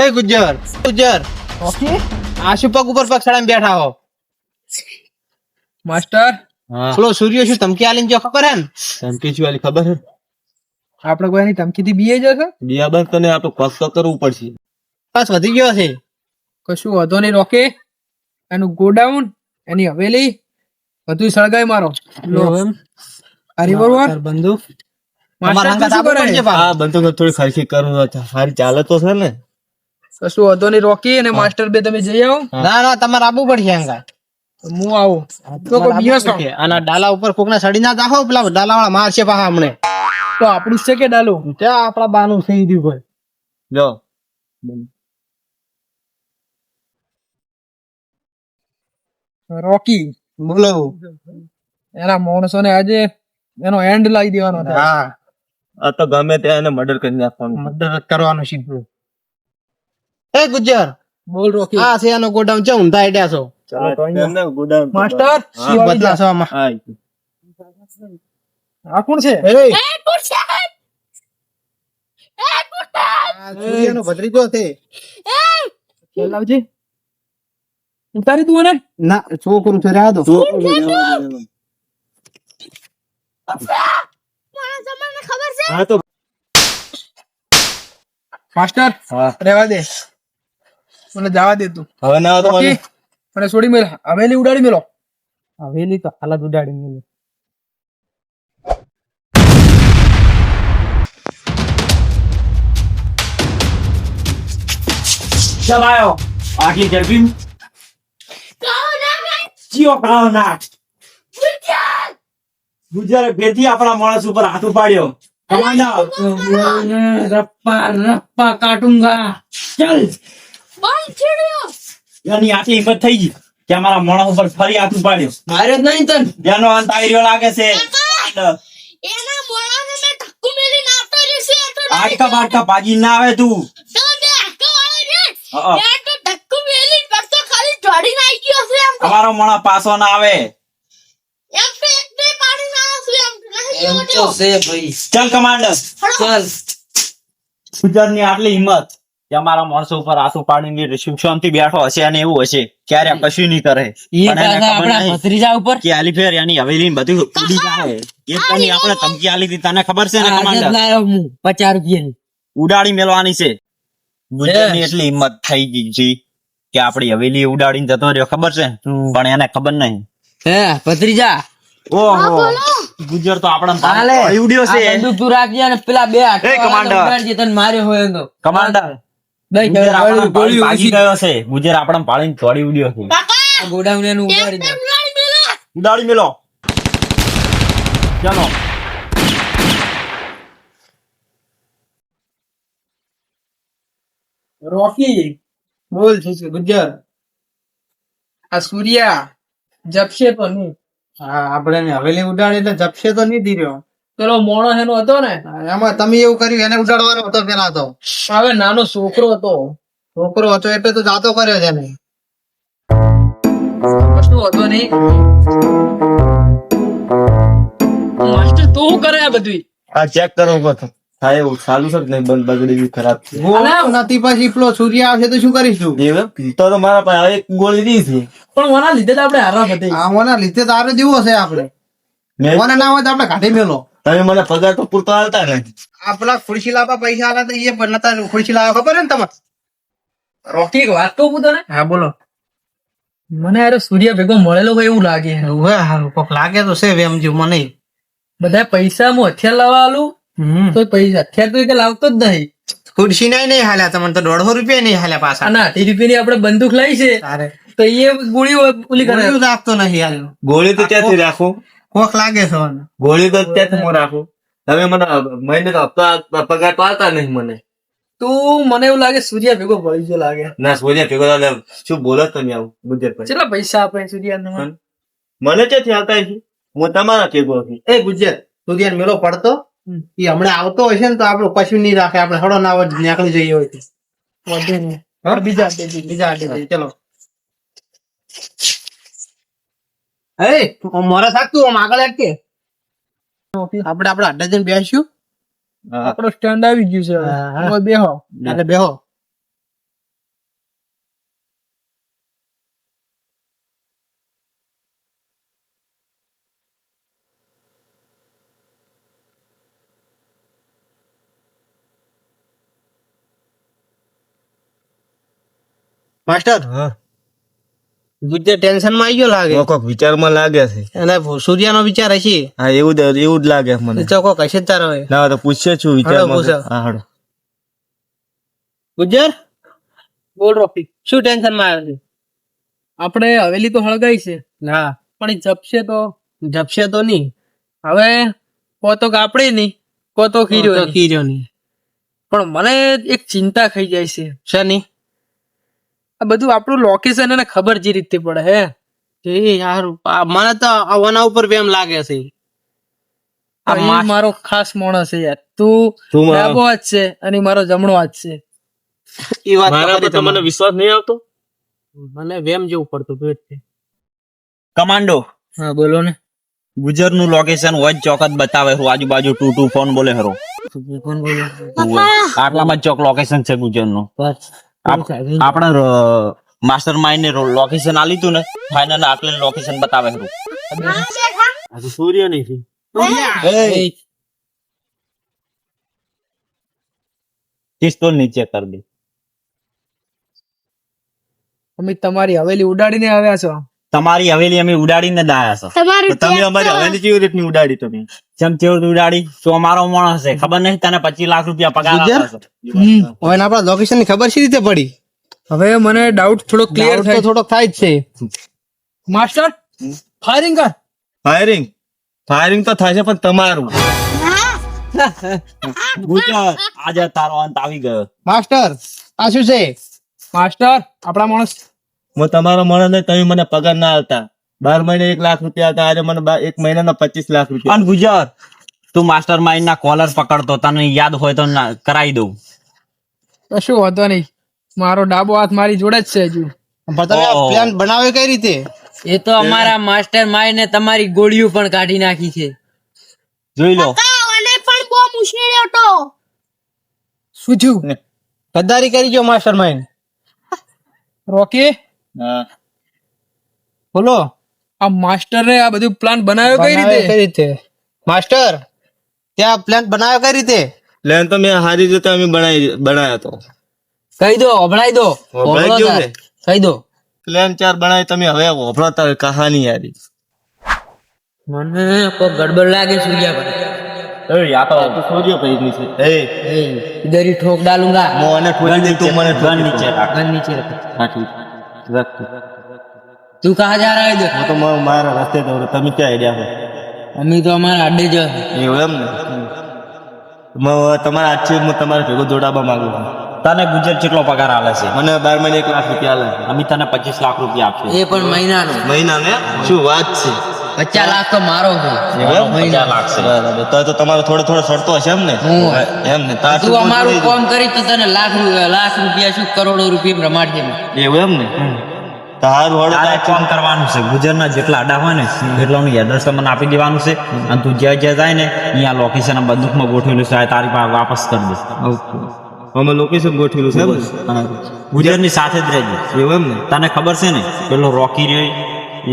એ Gujjar Gujjar okay આ શું પગ ઉપર પગ ચડાવીને બેઠા હો? માસ્ટર પેલો સૂર્ય શું ધમકી આલીને જો ખબર હે ને? ધમકી શું આલી ખબર છે? આપણે કોઈની ધમકીથી બીએ જશો? બિયાબાન તને આ તો કષ્ટ તો કરવું પડશે. બસ વધી ગયો છે. કશું વધો નહીં રોકે. એનું ગોડાઉન, એની હવેલી બધું સળગાઈ મારો. લો આ રિવોલ્વર બંદૂક માસ્ટર તમારા તું શું હાંકા કરે? પડશે પા. આ બંધો થોડી ખર્ચી કરવું હતું. સારી ચાલે તો છે ને. કશું વધો નહીં રોકી અને માસ્ટર બે તમે જઈ આવો. ના ના તમારે આબુ પડશે હાંકા. હું આવું તો કોઈ બીયો છો? આના ડાલા ઉપર કોકના સડી ના દાખો પેલા ડાલા વાળા મારશે પાછા હમણે. તો આપણું જ છે કે ડાલો? ત્યાં આપડા બાનું થઈ ગયું કોઈ. જો રોકી બોલો. એના માણસોને આજે એનો એન્ડ લાવી દેવાનો છે. હા આ તો ગમે ત્યાં એને મર્ડર કરી નાખવાનું. મદદ કરવાનું શીખવું. એ ગુજ્જર બોલ રોકી. આ છે એનો ગોડાઉન છે ઊંધા આઈડિયા છો. એમને ગોડાઉન તો માસ્ટર હા, શિવાળી જા. બદલાશો આમાં. હા, આ કોણ છે? એ આ સૂર્યનો ભત્રીજો છે. ચાલ લાવજે. ઉતારી તું એને. ના છોકરું છે રહ્યા દો. હા તો માસ્ટર હા રહેવા દે, મને જવા દે તું. હવે ના તો રોકી, મને છોડી મેલ. હવેલી ઉડાડી મેલો. હવેલી તો હાલત ઉડાડી મેલી. ચલાયો આખી ઝડપી જીઓ કાળો નાખ ગુજરે ભેથી આપણા માણસ ઉપર હાથ ઉપાડ્યો. રપ્પા રપ્પા કાટુંગા ચલ એની આટલી હિંમત થઈ ગઈ કે અમારા માણસ ઉપર ફરી હાથ ઉપાડ્યો. મારે જ નહીં તન. જેનો અંત આવી રહ્યો લાગે છે. આટકા બાટકા ભાજી ના આવે તું. હા. અમારો માણસ પાછો ના આવે. ચલ કમાન્ડર ચલ. ગુજરાતની આટલી હિંમત કે અમારા માણસો ઉપર હાથ ઉપાડીને શાંતિ બેઠો હશે અને એવું હશે ક્યારે કશું નહીં કરે. પણ એને ખબર નહીં કે આલી ફેર એની હવેલી ને બધું ઉડી જાય. એ તને આપણે ધમકી આલી હતી તને ખબર છે ને કમાન્ડર? 50 રૂપિયા. ઉડાડી મેળવાની છે. ગુજરાતની એટલી હિંમત થઈ ગઈ છે કે આપડી હવેલી ઉડાડીને જતો રહ્યો ખબર છે પણ એને ખબર નહીં. હે ભત્રીજા, ઓહો ગુજર તો આપણા ઉડ્યો છે. બંદૂક તું રાખજે અને પેલા બે હાથ એ કમાન્ડર. ઉડાડજે, તને માર્યો હોય તો. કમાન્ડર નહીં, ગુજર આપણા ગોળી ભાગી ઉછી. ગયો છે. ગુજર આપણા પાડીને તોડી ઉડ્યો છે. આ ગોડાઉન એનું ઉડાડી દે. ઉડાડી મેલો ચાલો. રોકી બોલ છે ગુજ્જર. આ સૂર્યા જપશે તો નહીં. હા આપણે એને હવેલી ઉડાડી એટલે જપશે તો નહીં દીર્યો. પેલો મોણો એનો હતો ને, એમાં તમે એવું કર્યું એને ઉડાડવાનો હતો પેલા તો. હવે નાનો છોકરો હતો. છોકરો હતો એટલે તો જાતો કર્યો છે એને. કશું હતો નહીં. માસ્ટર તું શું કરે આ બધું? આ ચેક કરો બધું. થાય એવું ચાલુ છે કે નહીં? બંધ બગડી ગયું ખરાબ છે. ગોળો નથી પછી પેલો સૂર્ય આવશે તો શું કરીશું? એવું તો મારા પાસે હવે એક ગોળી દીધી પણ ઓના લીધે તો આપણે હારા બધે. આવાના લીધે તારે જેવો છે આપણે. મેં મને ના હોય તો આપણે કાઢી મેલો. તમે મને પગાર તો પૂરતો હાલતા નહીં. આ પેલા ખુરશી લાવવા પૈસા આલા તો એ પણ નતા ખુરશી લાવવા ખબર હે ને તમારે? રોકી એક વાત કહું તને? હા બોલો. મને યાર સૂર્ય ભેગો મળેલો હોય એવું લાગે. હવે હારું કોક લાગે તો છે એમ જેવું મને. બધા પૈસા હું હથિયાર લાવવા આલું તો પૈસા હથિયાર તો કે લાવતો જ નહીં. ખુરશી નહીં હાલ્યા તમને તો 150 રૂપિયા નહીં હાલ્યા પાછા. અને 80 રૂપિયાની આપણે બંદૂક લાવી છે તારે તો એ ગોળી ઓલી કરે. ગોળીઓ રાખતો નહીં હાલ. ગોળી તો ત્યાંથી રાખું. કોક લાગે છે મને. ગોળી તો ત્યાંથી હું રાખું. તમે મને મહિને તો હપ્તા પગાર તો આવતા નહીં મને. તું મને એવું લાગે સૂર્ય ભેગો ભળી ગયો લાગે. ના સોજા ભેગો તો શું બોલો તો નહીં આવું ગુજરાત પછી. કેટલા પૈસા આપે સૂર્ય? મને ક્યાંથી આવતા છે? હું તમારા ભેગો છું. એ ગુજર સૂર્યને મેલો પડતો એ હમણાં આવતો હશે ને તો આપણે કશું નહીં રાખે. આપણે હળો ના આવે નીકળી જઈએ હોય તો. વધે નહીં. હા? બીજા આપે છે. બીજા આડી દઈએ. ચલો એ મોરા થાકતું આમ આગળ અટકે. આપણે આપણે અડધા જણ બેસ્યું. હા. આપણો સ્ટેન્ડ આવી ગયું છે હવે. હા. હવે બેહો. એટલે બેહો. માસ્ટર હા ગુજ્જર ટેન્શન માં આવી ગયો લાગે કોક વિચારમાં લાગે છે અને સૂર્યાનો વિચાર હશે હા એવું જ લાગે મને તો કોક હશે જ તારો હવે. ના તો પૂછશે છું વિચારમાં પૂછો. હા હાડો ગુજ્જર બોલ રોકી. શું ટેન્શન માં આવ્યો છે? આપણે હવેલી તો હળગાઈ છે, હા પણ એ જપશે તો જપશે તો નહીં. હવે કો તો કાપડે નહીં, કો તો ખીર્યો નહીં. કીર્યો નહીં. પણ મને એક ચિંતા થઈ જાય છે. શેની? આ બધું આપણું લોકેશન એને ખબર જે રીતે પડે હે. એ યાર મને તો આના ઉપર વેમ લાગે છે. આ ઈ મારો ખાસ માણસ છે યાર. તું તું મારો- ડાબો હાથ છે અને ઈ મારો જમણો હાથ છે. એ વાત તો મારા ખરી પર તમને તમારી. વિશ્વાસ નહીં આવતો મને વેમ જેવું પડતું પેટથી. કમાન્ડો હા બોલો ને. ગુજર નું લોકેશન હોય જ ચોક જ બતાવે હું આજુબાજુ 2 ફોન બોલે હરો કોણ બોલો? આટલામાં જ ચોક લોકેશન છે ગુજર નું આપણે માસ્ટર માઇન્ડ ને લોકેશન આલી તું ને ફાઇનલ આટલે લોકેશન બતાવે હરો આ તો સૂર્ય નહીં પિસ્તોલ નીચે કરી દે અમે તમારી હવેલી ઉડાડીને આવ્યા છો. તમારી હવેલી અમે ઉડાડીને જ આયા છો તો તમે અમારી હવેલી કેવી રીતની ઉડાડી તમે જેમ તેવું ઉડાડી તો અમારો માણસ છે ખબર નહીં તને 25 લાખ રૂપિયા પગાર ગુજર? આપતા છે. હવે આપણા લોકેશન ની ખબર શી રીતે પડી? હવે મને ડાઉટ થોડો ક્લિયર Doubt તો થાય. થોડોક થાય જ છે. માસ્ટર ફાયરિંગ કર. ફાયરિંગ તો થાય છે પણ તમારું ગુજર આજે તારો અંત આવી ગયો માસ્ટર આ શું છે? માસ્ટર આપણા માણસ હું તમારો માણસ નહીં તમે મને પગાર ના આવતા 12 મહિને 1 લાખ રૂપિયા હતા આજે મને 1 મહિનાના 25 લાખ રૂપિયા અને ગુજર તું માસ્ટર માઇન્ડ ના કોલર પકડતો તને યાદ હોય તો કરાવી દઉં કશું વાંધો નહીં. મારો ડાબો હાથ મારી જોડે જ છે હજુ. પણ તમે આ પ્લાન બનાવ્યો કઈ રીતે? એ તો અમારા માસ્ટર માઇન્ડ ને તમારી ગોળીઓ પણ કાઢી નાખી છે. જોઈ લો શું થયું ગદ્દારી કરી જો માસ્ટર માઇન્ડ. રોકી? હા બોલો. આ માસ્ટરે આ બધું પ્લાન બનાવ્યો કઈ બનાવ્યો રીતે? કઈ રીતે? માસ્ટર ત્યાં પ્લાન બનાવ્યો કઈ રીતે? પ્લાન તો મેં સારી રીતે અમે બનાવ્યો હતો કહી દો, અભડાઈ દો, અભડાઈ હોભળો ગયું તાર. ને? કહી દો. પ્લાન 4 બનાવી તમે હવે વપરાતા કહાની યારી મને કોઈ ગડબડ લાગે સૂર્યાભાઈ. યા તો સૂર્ય કઈ છે એ એ, ઇધર ही ठोक डालूंगा. હું આને ઠોકી દઈ તું મને ગન નીચે રાખ. गन नीचे रख. હા ઠીક રાખ તું. तू कहाँ जा रहा है इधर? હું તો મારા રસ્તે દોડે તમે ક્યાં આઈડિયા अम्मी तो हमारा अड्डे जो है. એવું એમ ને તમારા આજથી હું તમારે ભેગો જોડાવા માંગુ છું તને ગુજર કેટલો પગાર આલે છે મને 12 મહિને 1 લાખ રૂપિયા આલે અમે તને 25 લાખ રૂપિયા આપશે ये पण महीना नो. મહિના ને શું વાત છે 50 लाख तो मारो है. એવું એમ? 50 લાખ છે બરાબર તો તમારો થોડો શરતો હશે એમ ને એમ ને તો તું આટલું અમારું બધું કામ કરી તો તને લાખ રૂપિયા શું કરોડો રૂપિયા રમાડજે. એવું એમ ને તારું હળો તારે એક કામ કરવાનું છે ગુજરના જેટલા અડા હોય ને એટલાનું એડ્રેસ મને આપી દેવાનું છે અને તું જ્યાં જ્યાં જાય ને અહીંયા લોકેશન બંદૂકમાં ગોઠવેલું છે આ તારી પાસે વાપસ કરી દે અમે લોકેશન ગોઠવેલું છે એમ ને? ગુજરની સાથે જ રહેજે એવું એમ ને તને ખબર છે ને પેલો રોકી રહ્યો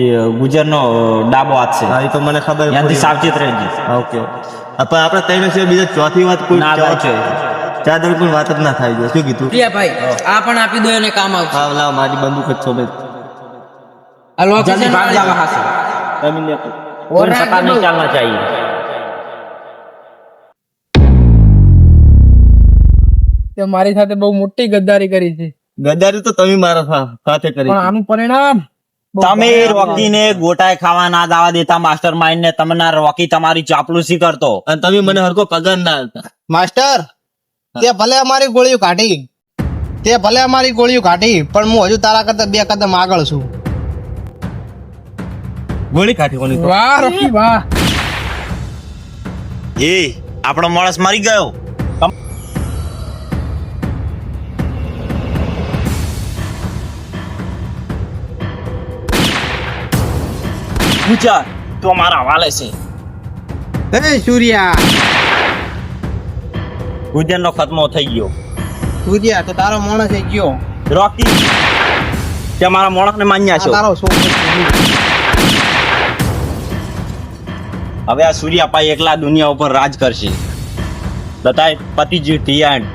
એ ગુજરનો ડાબો હાથ છે હા એ તો મને ખબર ત્યાંથી પડી. સાવચેત રહેજે ઓકે પણ આપણે ત્રણ છે બીજા ચોથી વાત કોઈ ના થાય છે. ચાદર કોઈ વાત જ ના થાય છે શું કીધું ભાઈ આ પણ આપી દો એને કામ આવશે. હા લાવ મારી બંદૂક જ છો ભાઈ આ जल्दी લોકેશન भाग जा वहां से તમે ને और कोई पता नहीं चलना चाहिए તે મારી સાથે બહુ મોટી ગદ્દારી કરી છે, ગદ્દારી તો તમે મારા સાથે કરી પણ આનું પરિણામ બહુ તમે ભયાનક રોકીને ગોટાએ ખાવા ના દાવા દેતા માસ્ટર માઇન્ડ ને તમને રોકી તમારી ચાપલુસી કરતો અને તમે મને હરકો પગાર ના આલતા માસ્ટર તે ભલે અમારી ગોળીઓ કાઢી પણ હું હજુ તારા કરતા 2 કદમ આગળ છું. ગોળી કાઢી કોની તો? વાહ રોકી વાહ. એ આપણો માણસ મરી ગયો ગુજર તો મારા વાલે છે હે સૂર્યા, ગુજર નો ખતમો થઈ ગયો સૂર્યા તો તારો માણસ એ ગયો. રોકી તે મારા માણસ ને માન્યા આ છો તારો છોકરો છે. હવે આ સૂર્યાપાઈ એકલા દુનિયા ઉપર રાજ કરશે બતાય પતિ જી ટી એન્ડ